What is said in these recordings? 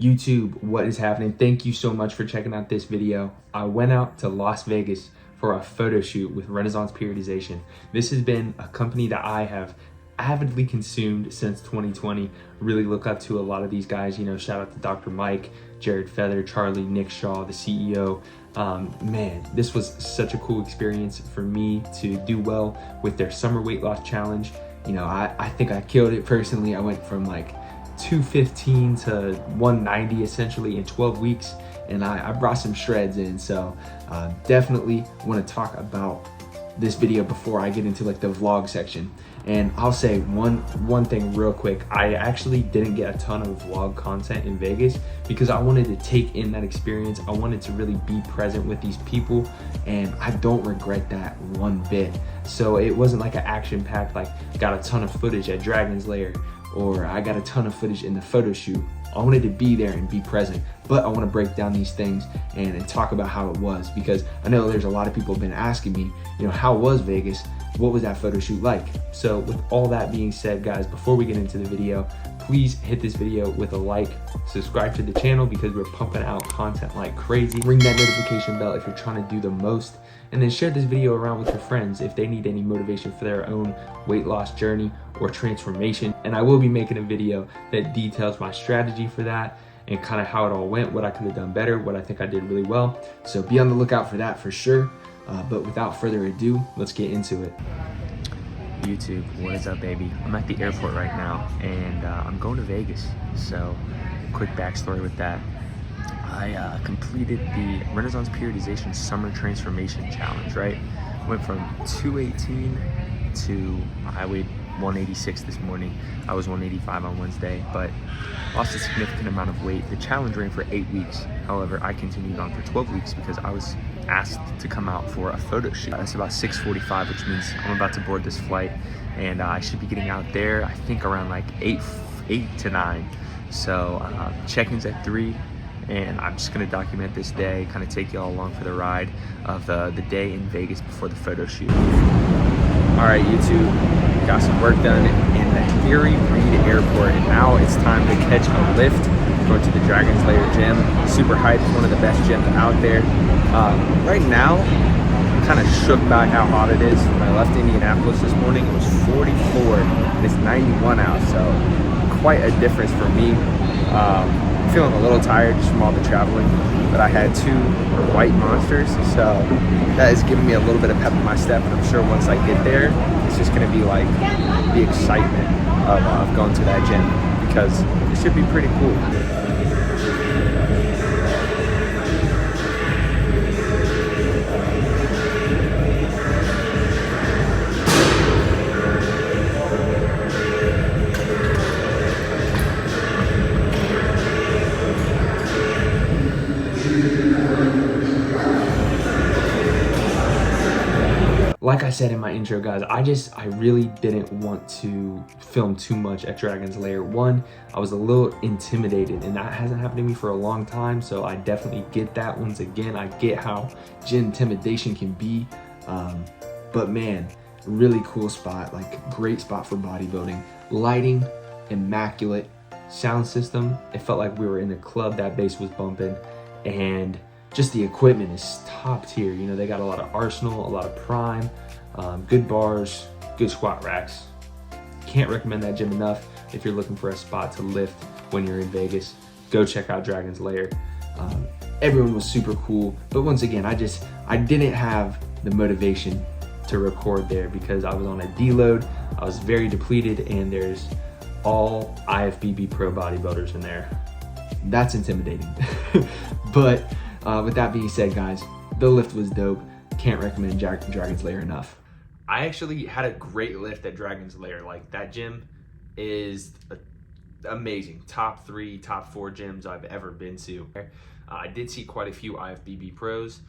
YouTube, what is happening? Thank you so much for checking out this video. I went out to Las Vegas for a photo shoot with Renaissance Periodization. This has been a company that I have avidly consumed since 2020. Really look up to a lot of these guys, you know, shout out to Dr. Mike, Jared Feather, Charlie, Nick Shaw, the CEO. Man, this was such a cool experience for me to do well with their summer weight loss challenge. You know, I think I killed it personally. I went from like 215 to 190 essentially in 12 weeks, and I brought some shreds in. So definitely want to talk about this video before I get into like the vlog section. And I'll say one thing real quick. I actually didn't get a ton of vlog content in Vegas because I wanted to take in that experience. I wanted to really be present with these people, and I don't regret that one bit. So it wasn't like an action-packed, like got a ton of footage at Dragon's Lair, or I got a ton of footage in the photo shoot. I wanted to be there and be present, but I want to break down these things and talk about how it was, because I know there's a lot of people have been asking me, you know, how was Vegas? What was that photo shoot like? So with all that being said, guys, before we get into the video, please hit this video with a like, subscribe to the channel because we're pumping out content like crazy. Ring that notification bell if you're trying to do the most, and then share this video around with your friends if they need any motivation for their own weight loss journey or transformation. And I will be making a video that details my strategy for that and kind of how it all went, what I could have done better, what I think I did really well. So be on the lookout for that for sure. But without further ado, let's get into it. YouTube, what is up, baby? I'm at the airport right now, and I'm going to Vegas. So quick backstory with that. I completed the Renaissance Periodization Summer Transformation Challenge, right? Went from 218 to, I weighed 186 this morning. I was 185 on Wednesday, but lost a significant amount of weight. The challenge ran for 8 weeks. However, I continued on for 12 weeks because I was asked to come out for a photo shoot. It's about 6:45, which means I'm about to board this flight, and I should be getting out there, I think around like 8 to 9. So check-in's at 3. And I'm just gonna document this day, kind of take y'all along for the ride of the day in Vegas before the photo shoot. All right, YouTube, got some work done in the Harry Reid Airport, and now it's time to catch a lift, go to the Dragon's Lair gym. Super hyped, one of the best gyms out there. Right now, I'm kind of shook by how hot it is. When I left Indianapolis this morning, it was 44, and it's 91 out, so quite a difference for me. Feeling a little tired just from all the traveling, but I had 2 white monsters, so that is giving me a little bit of pep in my step. And I'm sure once I get there, it's just going to be like the excitement of going to that gym, because it should be pretty cool. Like I said in my intro, guys, I really didn't want to film too much at Dragon's Lair. One, I was a little intimidated, and that hasn't happened to me for a long time, so I definitely get that. Once again, I get how gym intimidation can be, but man, really cool spot, like great spot for bodybuilding. Lighting, immaculate. Sound system, it felt like we were in a club. That bass was bumping, and just the equipment is top tier. You know, they got a lot of Arsenal, a lot of Prime, good bars, good squat racks. Can't recommend that gym enough. If you're looking for a spot to lift when you're in Vegas, go check out Dragon's Lair. Everyone was super cool, but once again, I didn't have the motivation to record there because I was on a deload. I was very depleted, and there's all IFBB pro bodybuilders in there. That's intimidating. But with that being said, guys, the lift was dope. Can't recommend Dragon's Lair enough. I actually had a great lift at Dragon's Lair. Like, that gym is amazing. Top 3, top 4 gyms I've ever been to. I did see quite a few IFBB pros,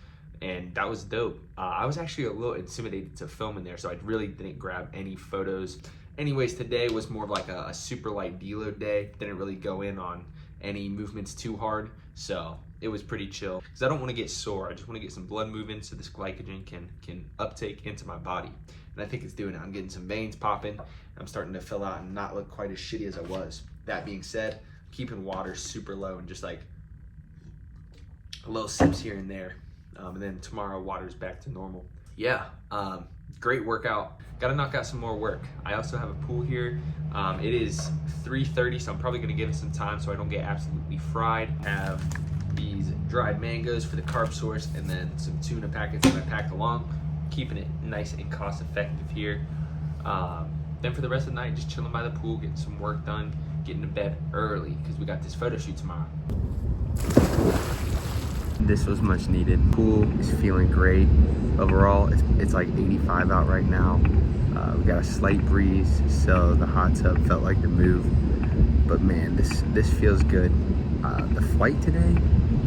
and that was dope. I was actually a little intimidated to film in there, so I really didn't grab any photos. Anyways, today was more of like a super light deload day. Didn't really go in on any movements too hard, so it was pretty chill because I don't want to get sore. I just want to get some blood moving so this glycogen can uptake into my body, and I think it's doing it. I'm getting some veins popping. I'm starting to fill out and not look quite as shitty as I was. That being said, keeping water super low and just like little sips here and there. And then tomorrow water's back to normal. Yeah, great workout. Gotta knock out some more work. I also have a pool here. It is 3:30, so I'm probably gonna give it some time so I don't get absolutely fried. Have these dried mangoes for the carb source, and then some tuna packets that I packed along, keeping it nice and cost effective here. Then for the rest of the night, just chilling by the pool, getting some work done, getting to bed early because we got this photo shoot tomorrow. This was much needed. Pool is feeling great. Overall, it's like 85 out right now. We got a slight breeze, so the hot tub felt like the move. But man, this feels good. The flight today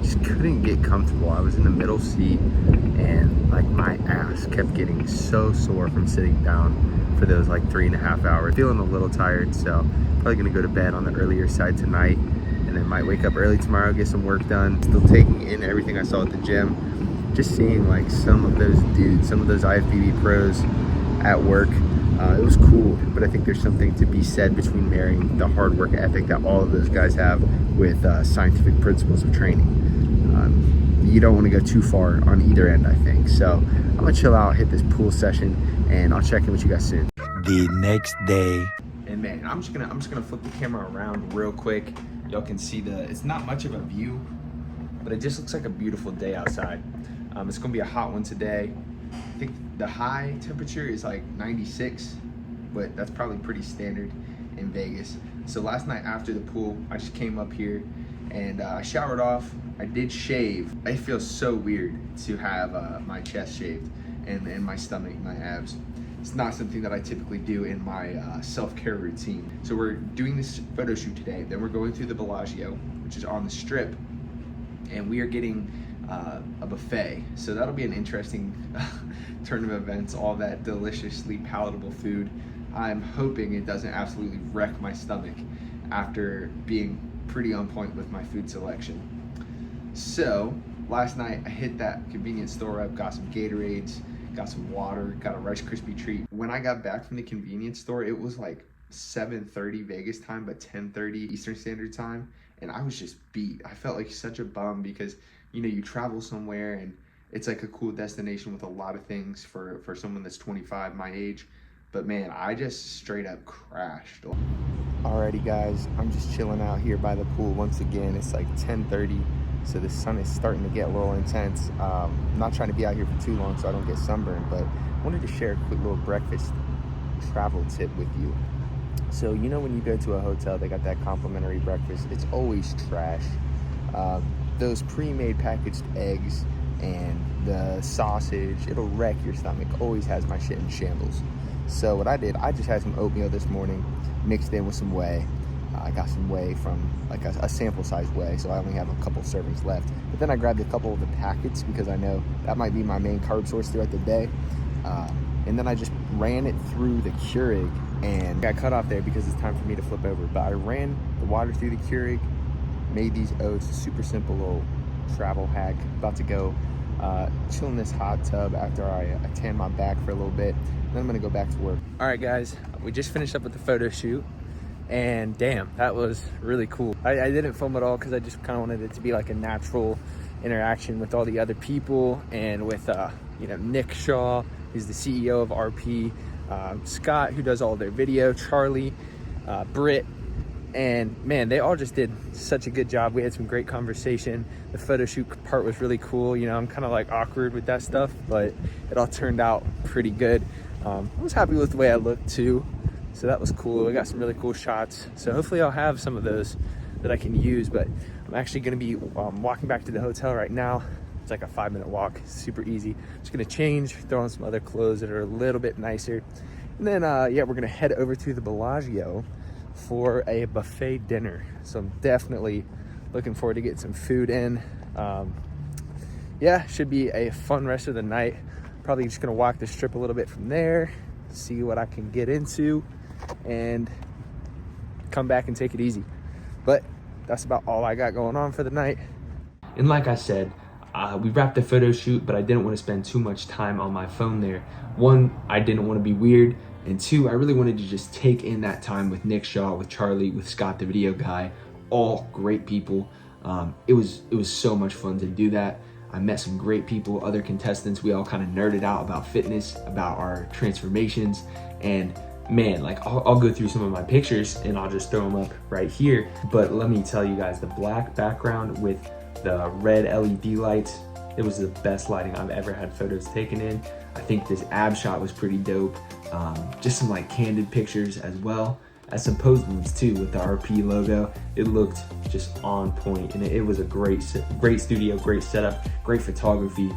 just couldn't get comfortable. I was in the middle seat and like my ass kept getting so sore from sitting down for those like 3.5 hours. Feeling a little tired, so probably gonna go to bed on the earlier side tonight, and then might wake up early tomorrow, get some work done. Still taking in everything I saw at the gym. Just seeing like some of those dudes, some of those IFBB pros at work. It was cool, but I think there's something to be said between marrying the hard work ethic that all of those guys have with scientific principles of training. You don't want to go too far on either end, I think. So I'm gonna chill out, hit this pool session, and I'll check in with you guys soon. The next day. And man, I'm just gonna flip the camera around real quick. Y'all can see it's not much of a view, but it just looks like a beautiful day outside. It's gonna be a hot one today. I think the high temperature is like 96, but that's probably pretty standard in Vegas. So last night after the pool, I just came up here and I showered off. I did shave. It feels so weird to have my chest shaved and my stomach, my abs. It's not something that I typically do in my self-care routine. So we're doing this photo shoot today. Then we're going through the Bellagio, which is on the Strip, and we are getting a buffet. So that'll be an interesting turn of events, all that deliciously palatable food. I'm hoping it doesn't absolutely wreck my stomach after being pretty on point with my food selection. So last night I hit that convenience store up, got some Gatorades, got some water, got a Rice Krispie treat. When I got back from the convenience store, it was like 7:30 Vegas time, but 10:30 Eastern Standard Time, and I was just beat. I felt like such a bum because, you know, you travel somewhere and it's like a cool destination with a lot of things for someone that's 25, my age. But man, I just straight up crashed. Alrighty guys, I'm just chilling out here by the pool once again. It's like 10:30, so the sun is starting to get a little intense. I'm not trying to be out here for too long so I don't get sunburned, but I wanted to share a quick little breakfast travel tip with you. So you know when you go to a hotel, they got that complimentary breakfast. It's always trash. Those pre-made packaged eggs and the sausage, it'll wreck your stomach. Always has my shit in shambles. So what I did, I just had some oatmeal this morning, mixed in with some whey. I got some whey from like a sample size whey, so I only have a couple servings left. But then I grabbed a couple of the packets because I know that might be my main carb source throughout the day. And then I just ran it through the Keurig and got cut off there because it's time for me to flip over. But I ran the water through the Keurig, made these oats, super simple little travel hack. About to go chill in this hot tub after I tan my back for a little bit. Then I'm gonna go back to work. All right guys, we just finished up with the photo shoot, and damn, that was really cool. I didn't film it all because I just kind of wanted it to be like a natural interaction with all the other people and with you know, Nick Shaw, who's the CEO of RP, Scott, who does all their video, Charlie, Britt, and man, they all just did such a good job. We had some great conversation. The photo shoot part was really cool. You know, I'm kind of like awkward with that stuff, but it all turned out pretty good. I was happy with the way I looked too, so that was cool. We got some really cool shots, so hopefully I'll have some of those that I can use. But I'm actually going to be walking back to the hotel right now. It's like a 5-minute walk, super easy. Just gonna change, throw on some other clothes that are a little bit nicer, and then yeah, we're gonna head over to the Bellagio for a buffet dinner. So I'm definitely looking forward to getting some food in. Yeah, should be a fun rest of the night. Probably just gonna walk the Strip a little bit from there, see what I can get into, and come back and take it easy. But that's about all I got going on for the night. And like I said, we wrapped the photo shoot, but I didn't want to spend too much time on my phone there. One, I didn't want to be weird, and two, I really wanted to just take in that time with Nick Shaw, with Charlie, with Scott, the video guy, all great people. It was so much fun to do that. I met some great people, other contestants. We all kind of nerded out about fitness, about our transformations, and man, like I'll go through some of my pictures and I'll just throw them up right here. But let me tell you guys, the black background with the red LED lights, it was the best lighting I've ever had photos taken in. I think this ab shot was pretty dope. Just some like candid pictures as well as some posed ones too with the RP logo. It looked just on point, and it was a great studio, great setup, great photography.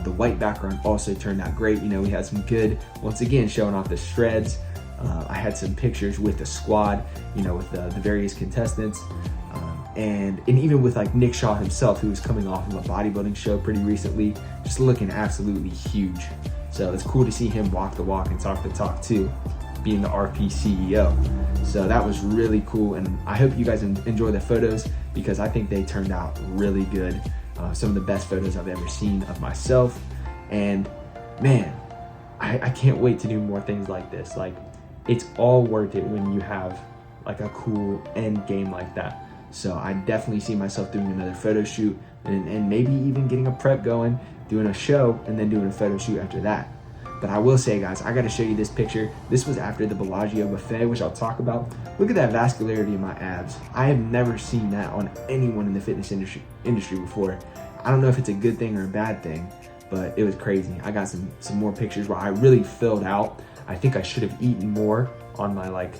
The white background also turned out great. You know, we had some good, once again, showing off the shreds. I had some pictures with the squad, you know, with the various contestants. And even with like Nick Shaw himself, who was coming off of a bodybuilding show pretty recently, just looking absolutely huge. So it's cool to see him walk the walk and talk the talk too, being the RP CEO. So that was really cool, and I hope you guys enjoy the photos because I think they turned out really good. Some of the best photos I've ever seen of myself, and man, I can't wait to do more things like this. Like, it's all worth it when you have like a cool end game like that. So I definitely see myself doing another photo shoot and maybe even getting a prep going, doing a show, and then doing a photo shoot after that. But I will say, guys, I got to show you this picture. This was after the Bellagio buffet, which I'll talk about. Look at that vascularity in my abs. I have never seen that on anyone in the fitness industry before. I don't know if it's a good thing or a bad thing, but it was crazy. I got some more pictures where I really filled out. I think I should have eaten more on my like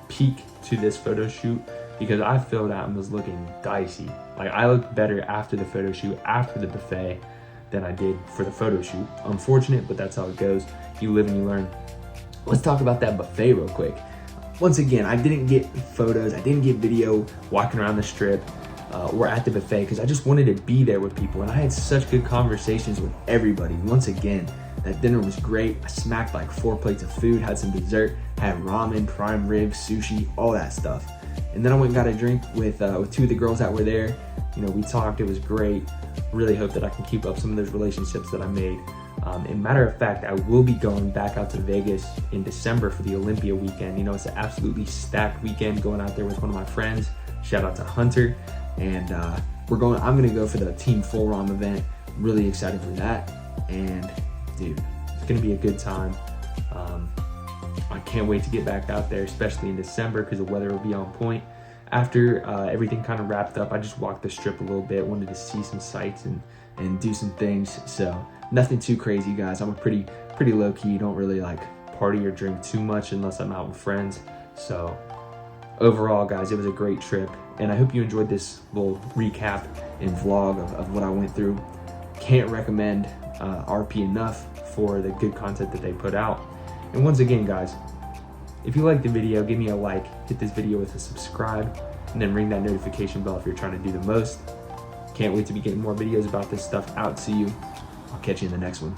peak to this photo shoot, because I filled out and was looking dicey. Like, I looked better after the photo shoot, after the buffet, than I did for the photo shoot. Unfortunate, but that's how it goes. You live and you learn. Let's talk about that buffet real quick. Once again, I didn't get photos, I didn't get video walking around the strip or at the buffet because I just wanted to be there with people, and I had such good conversations with everybody. Once again, that dinner was great. I smacked like 4 plates of food, had some dessert, had ramen, prime rib, sushi, all that stuff. And then I went and got a drink with 2 of the girls that were there. You know, we talked, it was great. Really hope that I can keep up some of those relationships that I made. And matter of fact, I will be going back out to Vegas in December for the Olympia weekend. You know, it's an absolutely stacked weekend, going out there with one of my friends. Shout out to Hunter. And I'm gonna go for the Team Full ROM event. I'm really excited for that. And dude, it's gonna be a good time. I can't wait to get back out there, especially in December, because the weather will be on point. After everything kind of wrapped up, I just walked the strip a little bit, wanted to see some sights and do some things. So nothing too crazy, guys. I'm a pretty low key, don't really like party or drink too much unless I'm out with friends. So overall, guys, it was a great trip, and I hope you enjoyed this little recap and vlog of what I went through. Can't recommend RP enough for the good content that they put out. And once again, guys, if you liked the video, give me a like, hit this video with a subscribe, and then ring that notification bell if you're trying to do the most. Can't wait to be getting more videos about this stuff out to you. I'll catch you in the next one.